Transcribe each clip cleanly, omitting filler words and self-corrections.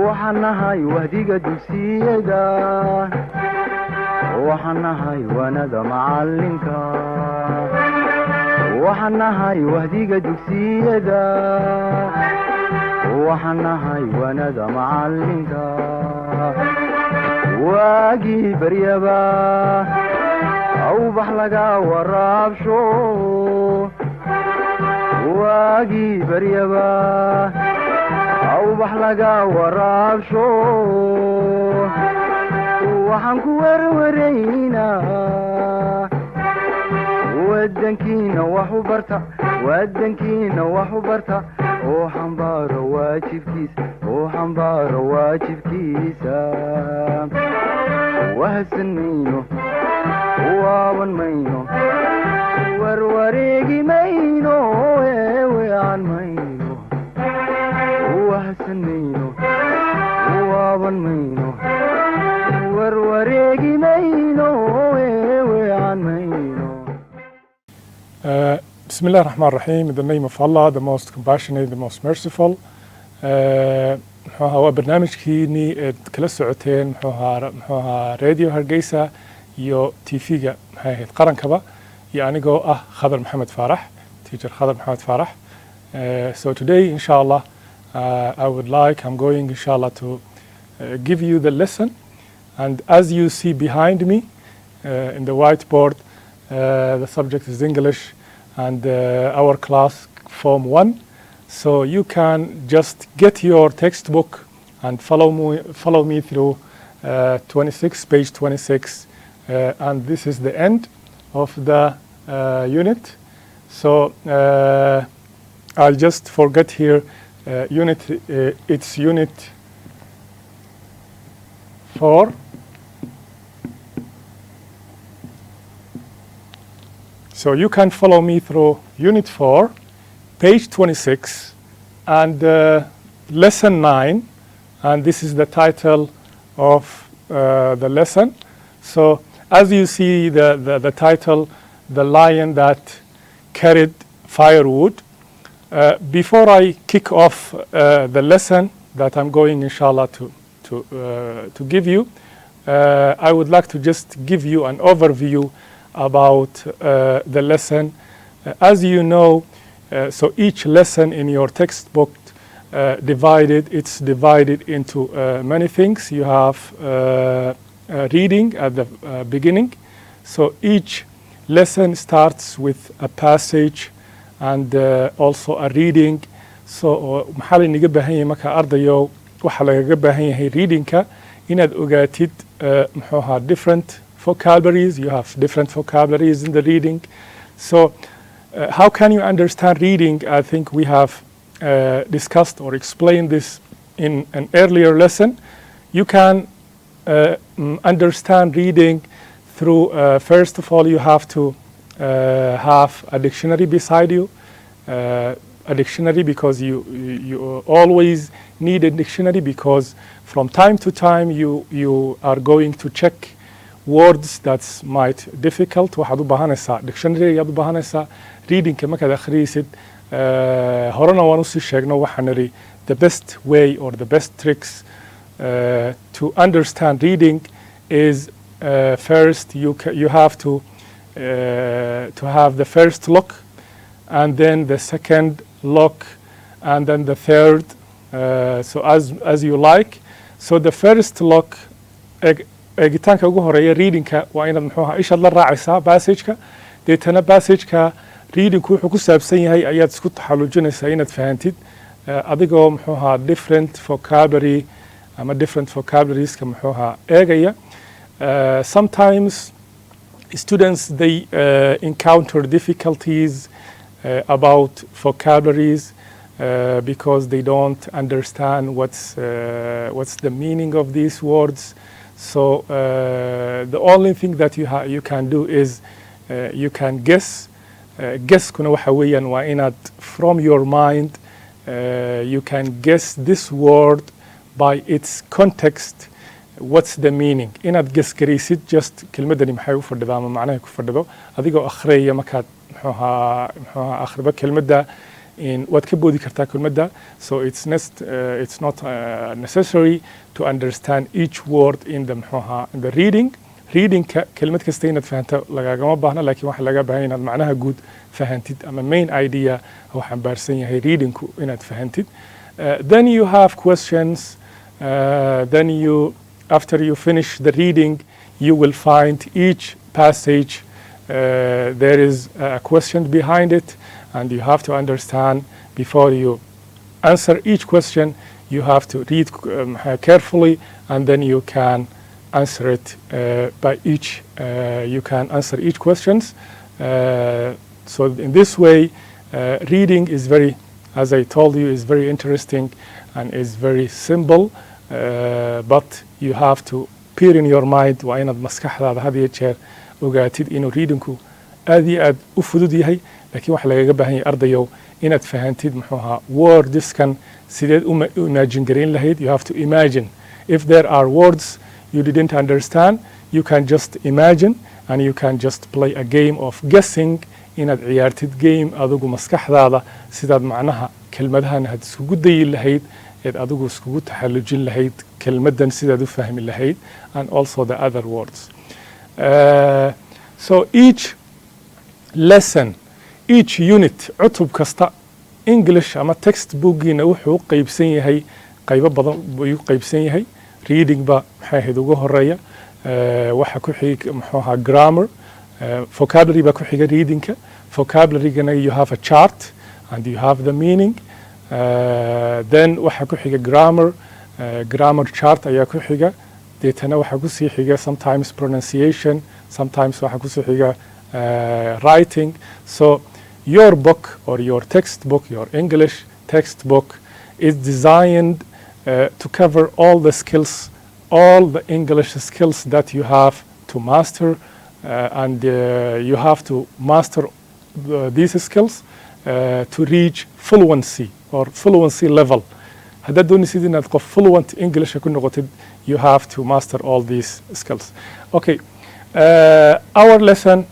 وحنهاي وهديك دوسيدا وحنهاي وانا معلمك وحنهاي وهديك دوسيدا وحنهاي وانا معلمك واجي بريبا او بحلقا ورابشو واجي بريبا او بحلقا ورابشو وحنكو ورورينا ودنكينا وحبرتا ودنكينا وحبرتا وحنبار واجب كيس وحنبار واجب كيسا وهسنينو وابن مينو وروريقي مينو ويوان مينو وهسنينو وابن مينو وروريقي مينو ويوان مينو. Bismillah ar-Rahman ar-Rahim, in the name of Allah, the most compassionate, the most merciful. هو برنامجكيني كلا ساعتين محوها راديو هرقيسة يو تيفيجا هاي القرن كبا يعني جو خضر محمد فارح teacher خضر محمد فارح. So today inshallah I'm going inshallah to give you the lesson, and as you see behind me in the whiteboard the subject is English and our class form 1. So you can just get your textbook and follow me through page 26, and this is the end of the unit. So I'll just forget here it's unit 4. So you can follow me through unit 4, page 26, and lesson 9, and this is the title of the lesson. So as you see the title, the lion that carried firewood. Before I kick off the lesson that I'm going inshallah to give you, I would like to just give you an overview about the lesson. As you know, so each lesson in your textbook it's divided into many things. You have reading at the beginning. So each lesson starts with a passage and also a reading. So maxaa laynaga baahan yahay marka ardayo waxa lagaga baahan yahay readingka inaad ogaatid different vocabularies. You have different vocabularies in the reading. So how can you understand reading? I think we have discussed or explained this in an earlier lesson. You can understand reading through, first of all, you have to have a dictionary beside you. A dictionary, because you always need a dictionary, because from time to time you are going to check words that's might difficult. waxaad u baahanaysaa dictionary ayaad u baahanaysaa readingka markaad akhriisid. horena waan usii sheegno waxaan niri the best way or the best tricks to understand reading is first you have to have the first look, and then the second look, and then the third, so as you like. So the first look, eegitaanka ugu horeeya readingka waa inaad ishaad la raacaysaa passageka, deetana passageka readingku wuxuu ku saabsan yahay ayaad isku taxallujinaysaa inaad fahantid adigoo different vocabulary ama different vocabulariesca eegaya. Sometimes students they encounter difficulties about vocabularies because they don't understand what's the meaning of these words. So the only thing that you can do is you can guess. Guess-kuna waxa weeyaan waa inaad from your mind you can guess this word by its context. What's the meaning? Inaad guess garaysid just kelmadani maxay u fadhidaa ama macnaha ku fadhido adigoo akhriyaya markaad akhriba kelmadda in waad ka boodi kartaa kelmadda, so it's not necessary to understand each word in the muxuu ahaa in the readingka kelmad kasta inaad fahanto lagagama baahna, laakiin waxa laga baahan inaad macnaha guud fahantid ama main idea oo xambaarsan yahay readingku inaad fahantid. Then you have questions, then after you finish the reading you will find each passage there is a question behind it, and you have to understand before you answer each question. You have to read carefully, and then you can answer it by each. You can answer each questions. So in this way, reading is very, as I told you, is very interesting and is very simple. But you have to peer in your mind. waa inaad maskaxdaada had iyo jeer ogaatid inuu readingku aad iyo aad u fudud yahay, laakiin waxa lagaga baahan yahay ardayow inaad fahantid muxuu ahaa wordskan sideed u imagine garayn lahayd. You have to imagine if there are words you didn't understand, you can just imagine and you can just play a game of guessing. inaad ciyaartid game adigu maskaxdaada sidaad macnaha kelmadahan had iskugu dayi lahayd, eed adigu iskugu taxallujin lahayd kelmadan sidaad u fahmi lahayd, and also the other words. So each lesson, each unit, cutub kasta English ama textbookina wuxuu u qaybsan yahay qaybo badan buu u qaybsan yahay. Reading ba maxay ahayd ugu horeeya, waxa ku xig muxuu ahaa grammar, vocabulary ba ku xiga readingka. Vocabulary-gana you have a chart and you have the meaning. Then waxa ku xiga grammar chart ayaa ku xiga. deetana waxa ku sii xiga sometimes pronunciation, sometimes waxa ku sii xiga writing. So your book or your textbook, your English textbook is designed to cover all the skills, all the English skills that you have to master, and you have to master these skills to reach fluency or fluency level. haddaad doonaysid inaad qof fluent English ku noqotid, you have to master all these skills. Okay, our lesson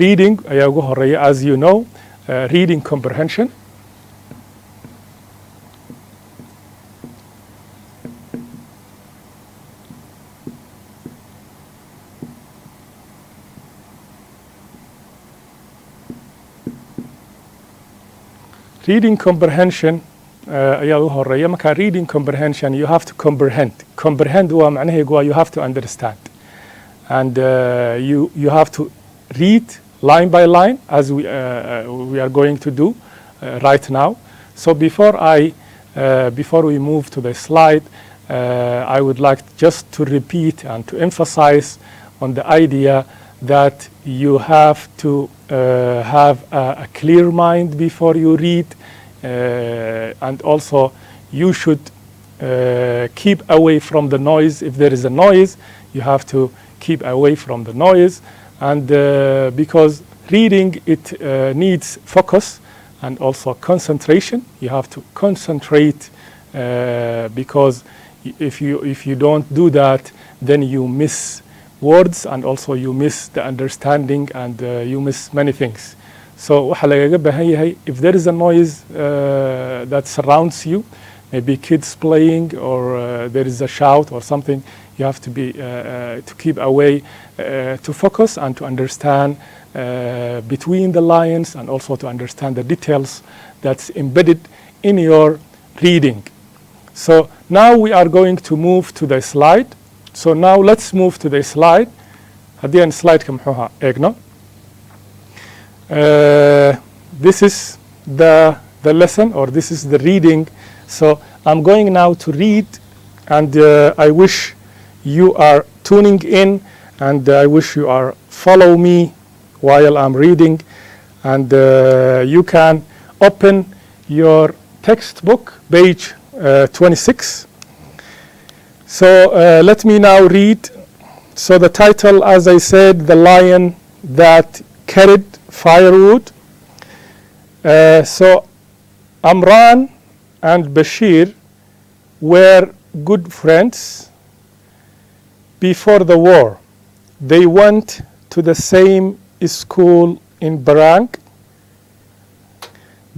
reading ayaa ugu horeeya, as you know, reading comprehension. Reading comprehension ayaa ugu horeeya. Marka reading comprehension, you have to comprehend waa macnaheedu waa you have to understand, and you have to read line by line as we are going to do right now. So before we move to the slide, I would like just to repeat and to emphasize on the idea that you have to have a clear mind before you read, and also you should keep away from the noise. If there is a noise, you have to keep away from the noise, and because reading it needs focus and also concentration. You have to concentrate, because if you don't do that, then you miss words, and also you miss the understanding, and you miss many things. So waxa lagaga baahan yahay, if there is a noise that surrounds you, maybe kids playing, or there is a shout or something, you have to be to keep away, to focus and to understand between the lines, and also to understand the details that's embedded in your reading. So now we are going to move to the slide. So now let's move to the slide. Haddii aan slide-ka muxuu eegno. This is the lesson, or this is the reading. So I'm going now to read, and I wish you are tuning in, and I wish you are follow me while I'm reading, and you can open your textbook, page 26. So let me now read. So the title, as I said, The Lion That Carried Firewood. So Amran and Bashir were good friends before the war. They went to the same school in Barang.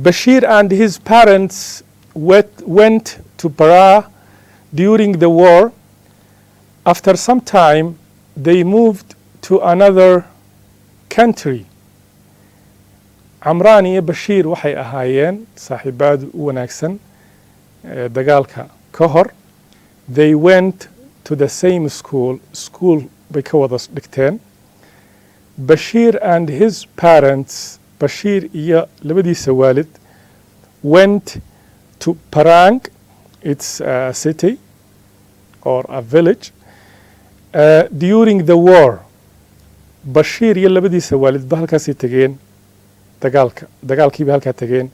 Bashir and his parents went to Para during the war. After some time, they moved to another country. Amraan iyo Bashir waxay ahaayeen saaxiibaad u wanaagsan dagaalka ka hor. They went to the same school bay ka wada dhigteen. Bashir and his parents, Bashir iyo labadiisa waalid, went to Parang, it's a city or a village, during the war. Bashir iyo labadiisa waalid ba halkaasay tageen dagaalkii ba halkaa tageen.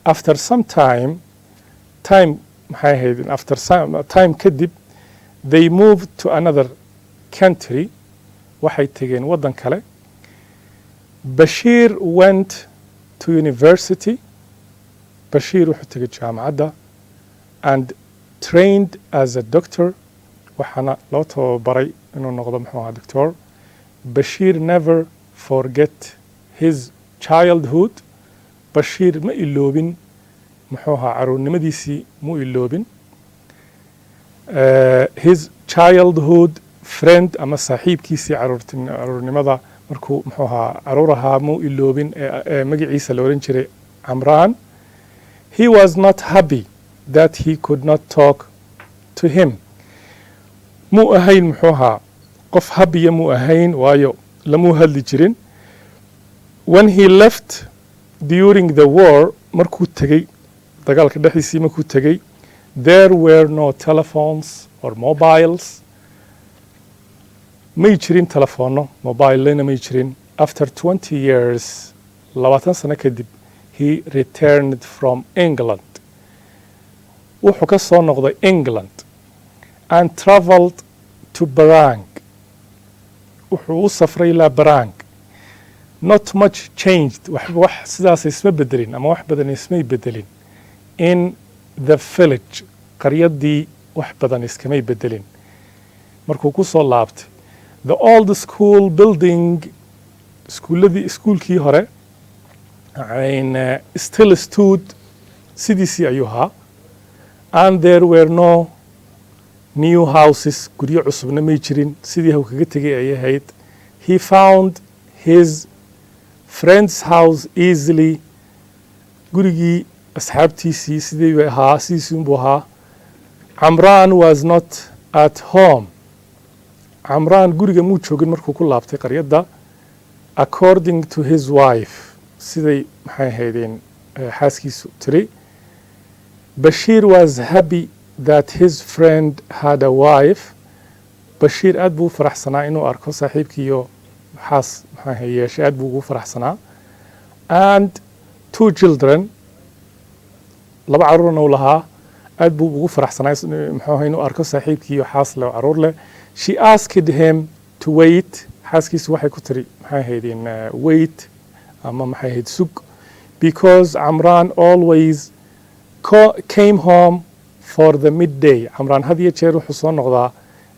After some time maxay ahayd, after some time kadib, they moved to another country, waxay tageen waddan kale. Bashir went to university. Bashir wuxuu tagay jaamacadda and trained as a doctor. waxaana loo tababaray inuu noqdo muxuu ahaa doctor. Bashir never forget his childhood. Bashir ma iloobin muxuu ahaa caruurnimadiisii mu iloobin. His childhood friend ama saaxiibkiisii caruurnimada markuu muxuu ahaa caruur ahaa mu iloobin magaciisa la oran jiray Amraan. He was not happy that he could not talk to him. mu ahayn muxuu ahaa qof habiya mu ahayn waayo lamu hadli jirin. When he left during the war, markuu tegay dagaalka dhexdiisii markuu tegay, there were no telephones or mobiles. may jirin telefono, mobile may jirin. After 20 years, 20 sano kadib, he returned from England. wuxuu ka soo noqday England and traveled to Barang. wuxuu u safray ilaa Barang. Not much changed. wax sidaas isma bedelin ama wax badan ismay bedelin. In the village, qaryadii wax badan iskamay bedelin. markuu ku soo laabtay, the old school building, iskuulkii hore, still stood sidiisii ayuu ahaa. And there were no new houses, guryo cusubna may jirin, sidii uu kaga tegay ayay ahayd. He found his friend's house easily. gurigii asxaabtiisii sidii bay ahaa, sidiisii unbuu ahaa. Amraan was not at home. Amraan guriga muu joogin markuu ku laabtay qaryadda. According to his wife, siday maxay ahaydeen xaaskiisu tiri. Bashir was happy that his friend had a wife. Bashir aad buu faraxsanaa inuu arko saaxiibkiiyo xaas maxay yeeshay, aad buu ugu faraxsanaa. And 2 children, laba caruurna uu lahaa, aad buu ugu faraxsanaa muxuu ahaa inuu arko saaxiibkiiyo xaas leh caruur leh. She asked him to wait. xaaskiisu waxay ku tiri maxay ahaydeen wait ama maxay ahayd sug, because Amraan always came home for the midday. Amraan had iyo jeer wuxuu soo noqdaa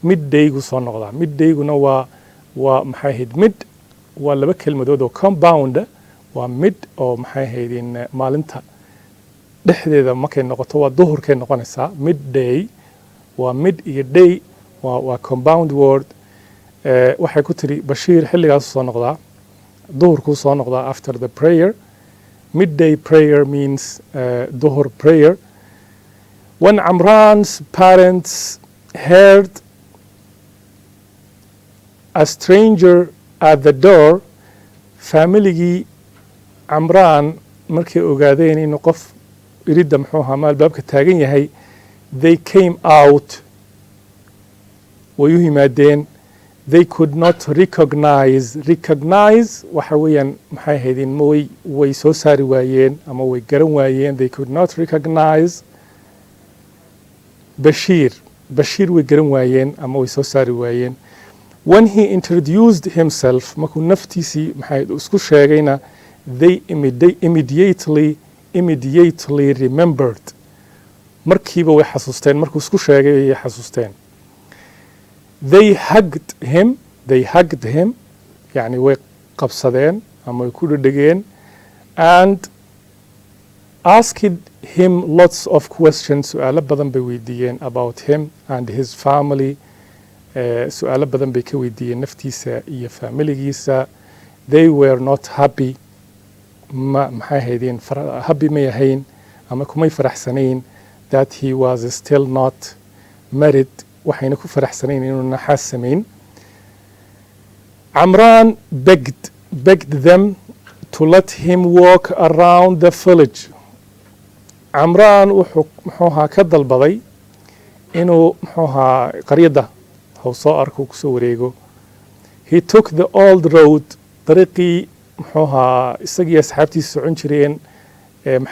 middaygu soo noqdaa. Middayguna waa maxay ahayd mid, waa laba kelmadood oo compound, waa mid oo maxay ahaydeen maalinta dhexdeeda markay noqoto waa duhurkay noqonaysaa. Midday waa mid iyo day, waa compound word. waxay ku tiri Bashir xilligaas soo noqdaa, duhurkuu soo noqdaa after the prayer. Midday prayer means duhur prayer. When Amraan's parents heard a stranger at the door, familigii Amraan markay ogaadeen inuu qof iridda muxuu ahaa maal baabka taagan yahay, they came out, way u yimaadeen. They could not recognize waxa weeyaan maxay ahaydeen way soo saari waayeen ama way garan waayeen. They could not recognize Bashir way garan waayeen ama way soo saari waayeen. When he introduced himself, markuu naftiisii maxay isku sheegayna, they immediately remembered. markiiba way xasuusteen, markuu isku sheegay ayay xasuusteen. They hugged him, yani way qabsadeen ama way ku dhadhegeen. And asked him lots of questions. su'aalo badan bay weydiiyeen about him and his family. su'aalo badan bay ka weydiiyeen naftiisa iyo familigiisa. They were not happy. maxay haydeen happy may ahayn ama kumay faraxsanayn that he was still not married. waxayna ku faraxsanayn inuu naxaas samayn. Amran begged them to let him walk around the village. Amran wuxuu muxuuhaa ka dalbaday inuu muxuuhaa qaryada hau soo arko kusoo wareego. He took the old road. dariiqii muxuuhaa isagii asxaabtiisa socon jireen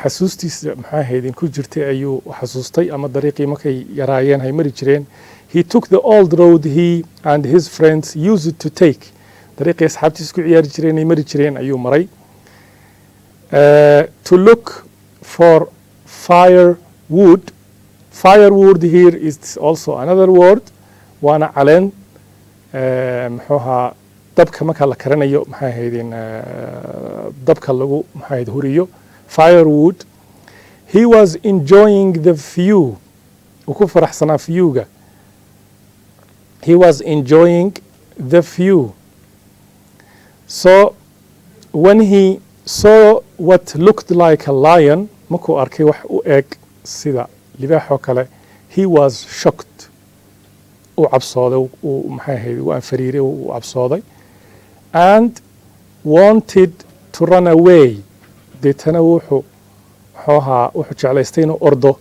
xasuustiisa maxaa haydin ku jirtay ayuu xasuustay ama dariiqii markay yaraayeen hay mari jireen. He took the old road he and his friends used to take. dariiqii asxaabtiisa ku ciyaari jireen ay mari jireen ayuu maray. To look for firewood. Firewood here is also another word. waana caleen muxuuhaa dabka marka la karanayo maxay haydeen dabka lagu maxay hayd huriyo. Firewood. He was enjoying the view. uu ku faraxsanaa viewga. He was enjoying the view. So when he saw what looked like a lion, markuu arkay wax u eg sida libaax oo kale, he was shocked. uu cabsooday, uu maxay ahayd uu anfariiray, uu cabsooday, and wanted to run away. deetana wuxuu jeclaystay inuu ordo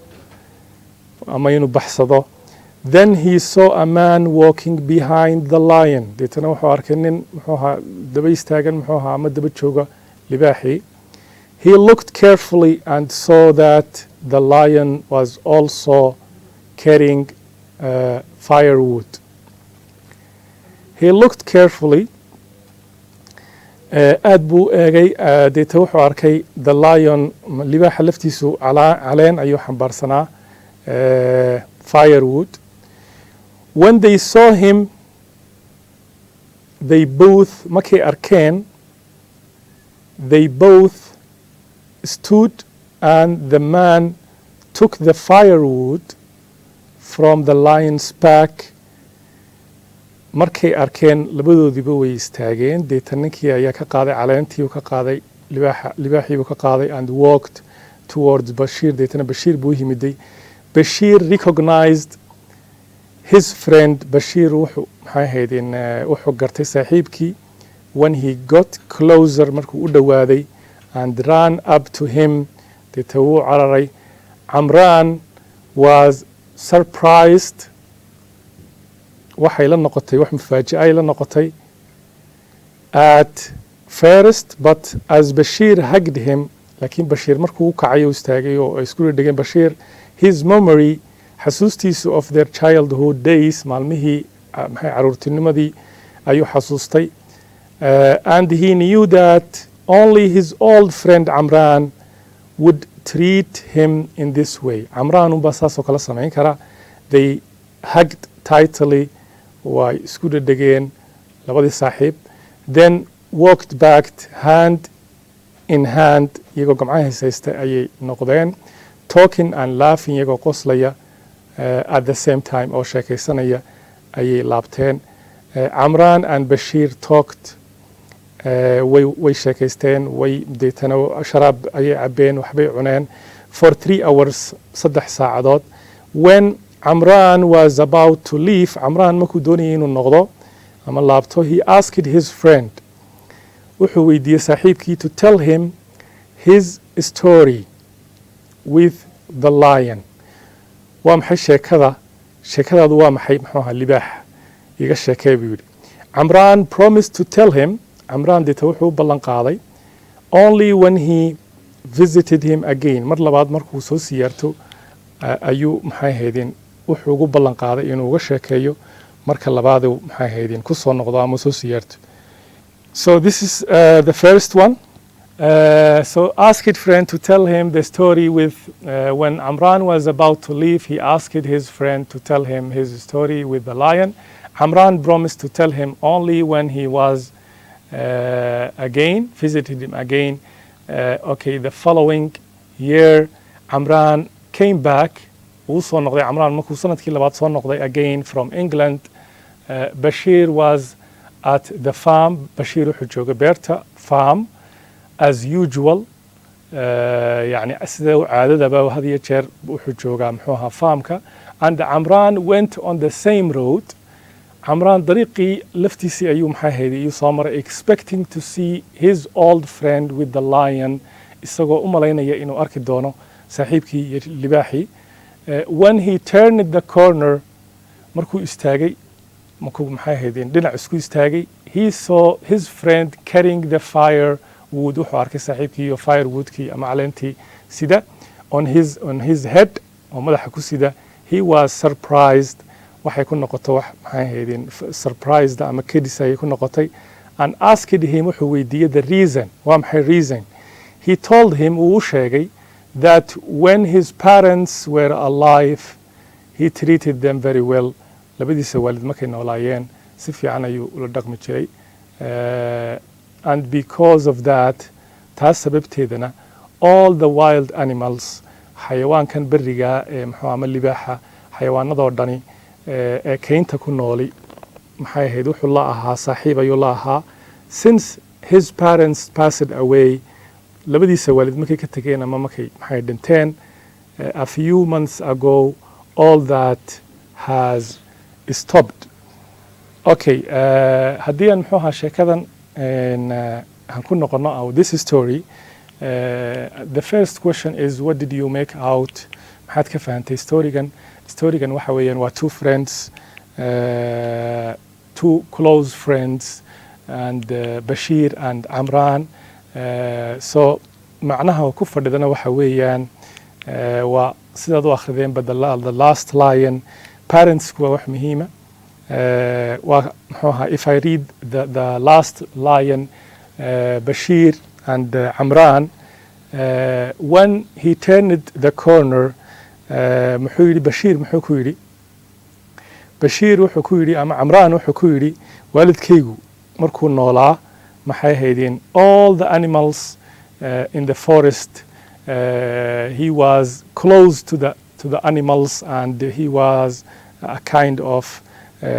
ama inuu baxsado. Then he saw a man walking behind the lion. deetana wuxuu arkay nin daba istaagan ama daba jooga libaaxii. He looked carefully and saw that the lion was also carrying firewood. He looked carefully. aad buu eegay. deeta wuxuu arkay the lion libaaxa laftiisu caleen ayuu xambaarsanaa firewood. When they saw him, they both markay arkeen, they both stood, and the man took the firewood from the lion's back. markay arkeen labadoodiiba way istaageen. deeta ninkii ayaa ka qaaday caleentii uu ka qaaday libaaxii buu ka qaaday and walked towards Bashir. deetana Bashir buu yimiday. Bashir recognized his friend. Bashir wuxuu maxay haydeen wuxuu gartay saaxiibkii. When he got closer, markuu u dhowaaday, and ran up to him, deeta wuu cararay. Amran was surprised. waxay la noqotay wax mufaaji'ay la noqotay at first, but as Bashir hugged him, laakiin Bashir markuu u kacay oo istaagay oo isku dhigeen Bashir, his memory xasuustiisu of their childhood days, maalmihii maxay caruurtinimadii ayuu xasuustay. And he knew that only his old friend Amran would treat him in this way. Amran unbaa saasoo kala samayn kara. They hugged tightly. way isku dhegeen labadii saaxiib. Then walked back hand in hand. iyagoo gamcaha haysta ayay noqdeen. Talking and laughing. iyagoo qoslaya at the same time oo sheekaysanaya ayay laabteen. Amran and Bashir talked. way sheekaysteen. way deetana sharaab ayay cabeen, waxbay cuneen for 3 hours, 3 saacadood. When Amran was about to leave, Amran markuu doonayay inuu noqdo ama laabto, he asked his friend, wuxuu weydiiyey saaxiibkii, to tell him his story with the lion. waa maxay sheekadaadu waa maxay libaax iga sheekee buu yidhi. Amran promised to tell him. Amran deeta wuxuu u ballan qaaday only when he visited him again. mar labaad markuu soo siyaarto ayuu maxay haydeen wuxuu ugu ballan qaaday inuu uga sheekeeyo marka labaad maxay haydeen ku soo noqdo ama soo siyaarto. So this is the first one. So asked friend to tell him the story with when Amran was about to leave, he asked his friend to tell him his story with the lion. Amran promised to tell him only when he was visited him again. Okay, the following year Amran came back wuu soo noqday Amran markuu sanadkii labaad soo noqday again from England Bashir was at the farm Bashir wuxuu joogay beerta farm as usual يعني sida caadadaba had iyo jeer wuxuu joogaa muxuu ahaa farmka and Amran went on the same road Amran dariiqii laftiisii ayuu maxaa hayday iyuu soo maray expecting to see his old friend with the lion isagoo u malaynaya inuu arki doono saaxiibkii iyo libaaxii when he turned the corner markuu istaagay markuu maxaa haydeen dhinac isku istaagay he saw his friend carrying the firewood wuxuu arkay saaxiibkii iyo firewoodkii ama caleentii sida on his head oo madaxa ku sida he was surprised waxay ku noqotay wax maxay haydeen surprised ama kedis ayay ku noqotay and asked him wuxuu weydiiyey the reason waa maxay reason he told him uu sheegay that when his parents were alive he treated them very well labadiisa waalid markay noolaayeen si fiican ayuu ula dhaqmi jiray and because of that taas sababteedana all the wild animals xayawaankan beriga muxuu ama libaaxa xayawaanadoo dhani ee keynta ku nooli maxay ahayd wuxuu la ahaa saaxiib ayuu la ahaa since his parents passed away labadiisa waalid markay ka tageen ama markay maxay dhinteen a few months ago all that has stopped okay haddii aan muxuu ahaa sheekadan aan ku noqono this story the first question is what did you make out maxaad ka fahantay storygan waxa weeyaan waa two friends two close friends and Bashir and Amran so macnaha ku fadhidana waxa weeyaan waa sidaad u akhrideen the last lion parents waa wax muhiima waa muxuu ahaa if I read the last lion Bashir and Amran when he turned the corner muxuu yidhi Bashir muxuu ku yidhi Bashir wuxuu ku yidhi ama Amran wuxuu ku yidhi waalidkaygu markuu noolaa maxay haydeen all the animals in the forest he was close to the animals and he was a kind of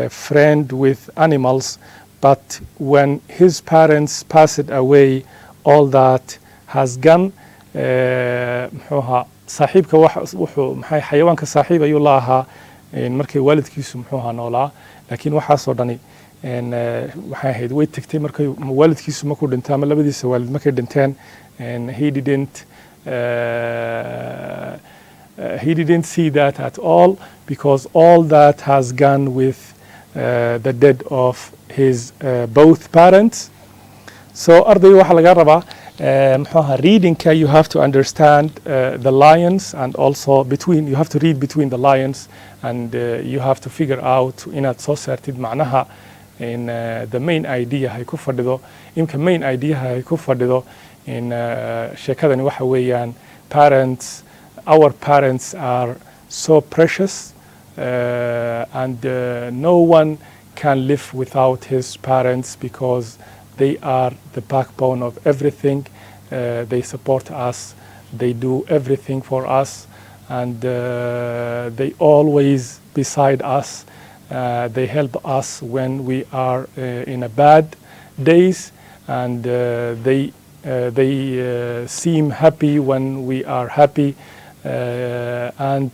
friend with animals but when his parents passed away all that has gone muxuu ahaa saaxiibka wuxuu maxay xayawaanka saaxiib ayuu la ahaa markay waalidkiisu muxuu ahaa noolaa laakiin waxaasoo dhani waxay ahayd way tagtay markay waalidkiisu markuu dhintay ama labadiisa waalid markay dhinteen he didn't see that at all because all that has gone with the death of his both parents so arday waxa laga rabaa muxuu ahaa readingka you have to understand the lions and also you have to read between the lions and you have to figure out inaad soo saartid macnaha in the main idea hay ku fadhido imka main idea hay ku fadhido in sheekadani waxa weeyaan our parents are so precious and no one can live without his parents because they are the backbone of everything they support us they do everything for us and they always beside us they help us when we are in a bad days and they seem happy when we are happy and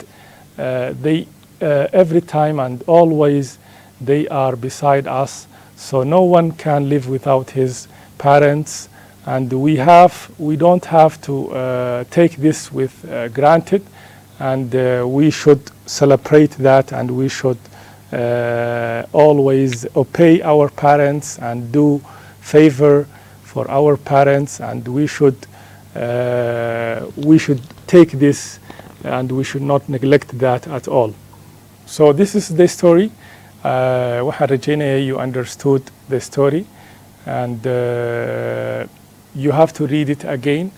they every time and always they are beside us so no one can live without his parents and we don't have to take this with granted and we should celebrate that and we should always obey our parents and do favor for our parents and we should take this and we should not neglect that at all so this is the story waxaan rajaynaya you understood the story and you have to read it again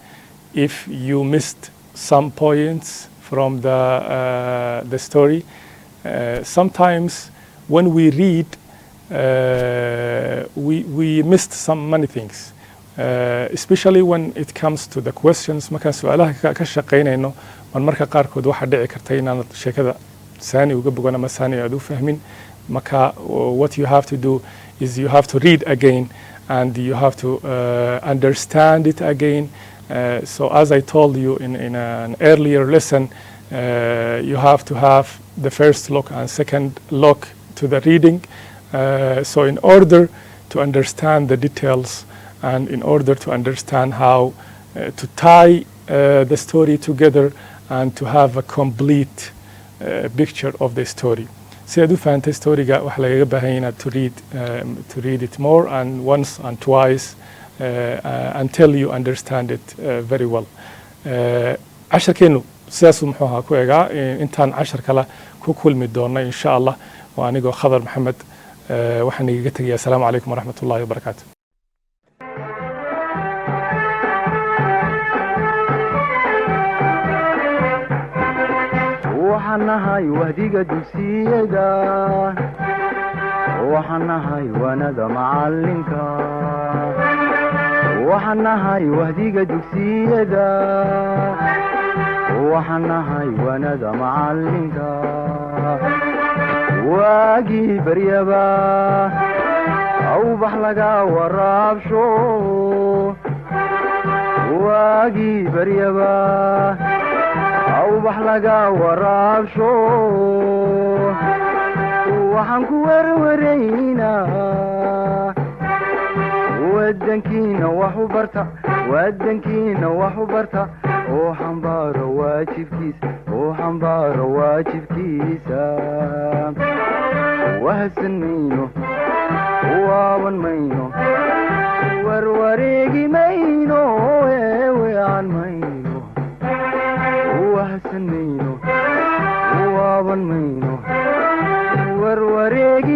if you missed some points from the story sometimes when we read we missed many things especially when it comes to the questions markaan su'aalaha ka shaqaynayno marmarka qaarkood waxaa dhici karta inaanad sheekada saani uga bogan ama saani aad u fahmin marka what you have to do is you have to read again and you have to understand it again. So as I told you in an earlier lesson, you have to have the first look and second look to the reading. So in order to understand the details and in order to understand how to tie the story together and to have a complete picture of the story. Si aad u fahantay storyga waxa lagaga baahan yahay to read it more and once and twice until you understand it very well. casharkeenu sidaasuu muxuu ahaa ku egaa intaan cashar kale ku kulmi doona insha allah waa anigoo khadar maxamed waxaan igaga tegayaa asalaamu calaykum waraxmat ullahi wabarakaatu. waxaan nahay wahdiga dugsiyada waxaan nahay wanada macalinka waxaan nahay wahdiga dugsiyada waxaan nahay wanada macalinka waagii baryaba awbax laga waraabsho waagii baryaba awbax laga waraabsho waxaan ku warwaraynaa wadankiina wax u barta wadankiina wax u barta oo xambaaro waajibkiisa wahsan mayno waaban mayno warwareegi mayno weewean mayno wahsan mayno waaban mayno warwareegi